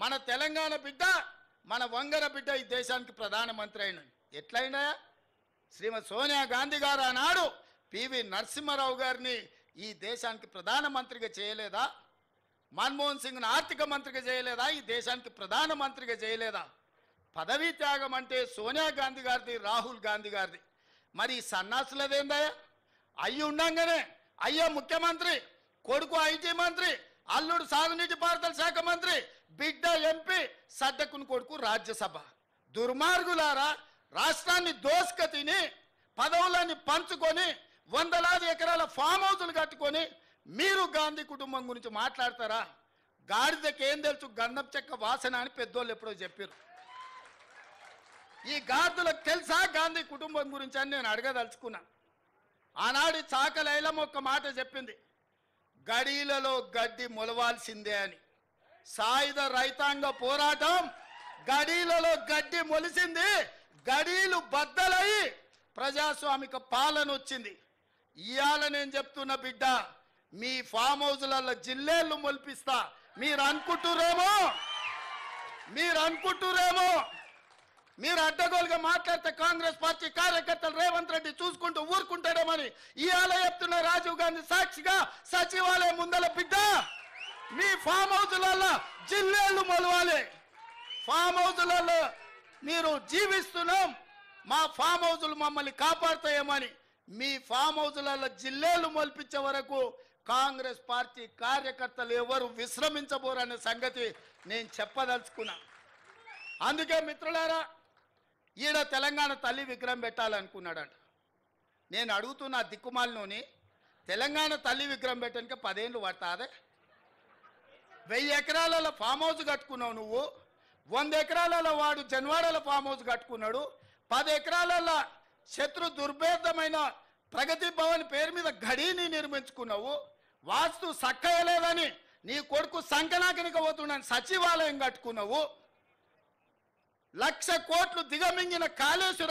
మన తెలంగాణ బిడ్డ, మన వంగర బిడ్డ ఈ దేశానికి ప్రధానమంత్రి అయిన ఎట్లయినా శ్రీమతి సోనియా గాంధీ గారు ఆనాడు పివి నరసింహారావు గారిని ఈ దేశానికి ప్రధానమంత్రిగా చేయలేదా? మన్మోహన్ సింగ్ను ఆర్థిక మంత్రిగా చేయలేదా? ఈ దేశానికి ప్రధానమంత్రిగా చేయలేదా? పదవీ త్యాగం అంటే సోనియా గాంధీ గారిది, రాహుల్ గాంధీ గారిది. మరి సన్నాసులదేందయ్యా? అయ్యి ఉండంగానే అయ్యా ముఖ్యమంత్రి, కొడుకు ఐటీ మంత్రి, అల్లుడు సాగునీటి పారుదల శాఖ మంత్రి, బిడ్డ ఎంపీ, సడ్డకుని కొడుకు రాజ్యసభ. దుర్మార్గులారా, రాష్ట్రాన్ని దోసుక తిని పదవులని పంచుకొని వందలాది ఎకరాల ఫామ్ హౌజులు కట్టుకొని మీరు గాంధీ కుటుంబం గురించి మాట్లాడతారా? గాడిదకి ఏం తెలుసు గంధం చెక్క వాసన అని పెద్దోళ్ళు ఎప్పుడో చెప్పారు. ఈ గాడిదలకు తెలుసా గాంధీ కుటుంబం గురించి అని నేను అడగదలుచుకున్నా. ఆనాడు చాకలైలమ్మ ఒక్క మాట చెప్పింది, గడీలలో గడ్డి మొలవాల్సిందే అని. సాయుధ రైతాంగ పోరాటం గడీలలో గడ్డి మొలిసింది, గడీలు బద్దలై ప్రజాస్వామిక పాలన వచ్చింది. ఇవాళ నేను చెప్తున్న బిడ్డ, మీ ఫామ్ హౌజులలో జిల్లేళ్ళు మొలిపిస్తా. మీరు అనుకుంటురేమో మీరు అడ్డగోలుగా మాట్లాడితే కాంగ్రెస్ పార్టీ కార్యకర్తలు రేవంత్ రెడ్డి చూసుకుంటూ ఊరుకుంటాడేమని ఇవాళ చెప్తున్న రాజీవ్ గాంధీ సాక్షిగా సచివాలయం ముందల బిడ్డ, మీ ఫామ్ హౌజులలో జిల్లేళ్ళు మొలవాలి. ఫామ్ హౌజులలో మీరు జీవిస్తున్నాం, మా ఫామ్ హౌజులు మమ్మల్ని కాపాడుతాయేమని మీ ఫామ్ హౌజులలో జిల్లేళ్ళు మొలిపించే వరకు కాంగ్రెస్ పార్టీ కార్యకర్తలు ఎవరు విశ్రమించబోరనే సంగతి నేను చెప్పదలుచుకున్నా. అందుకే మిత్రులారా, ఈడ తెలంగాణ తల్లి విగ్రహం పెట్టాలనుకున్నాడంట. నేను అడుగుతున్న దిక్కుమాలినోని, తెలంగాణ తల్లి విగ్రహం పెట్టడానికి 10 ఏళ్ళు పడతాదే? 1000 ఎకరాలలో ఫామ్ హౌస్ కట్టుకున్నావు నువ్వు, 100 ఎకరాలలో వాడు జన్వాడల ఫామ్ హౌస్ కట్టుకున్నాడు, 10 ఎకరాలలో శత్రు దుర్భేదమైన ప్రగతి భవన్ పేరు మీద గడీని నిర్మించుకున్నావు. వాస్తు సక్కయలేదని నీ కొడుకు సంకనాకనికి పోతున్నాను సచివాలయం కట్టుకున్నావు. 1,00,000 కోట్లు దిగమింగిన కాళేశ్వరం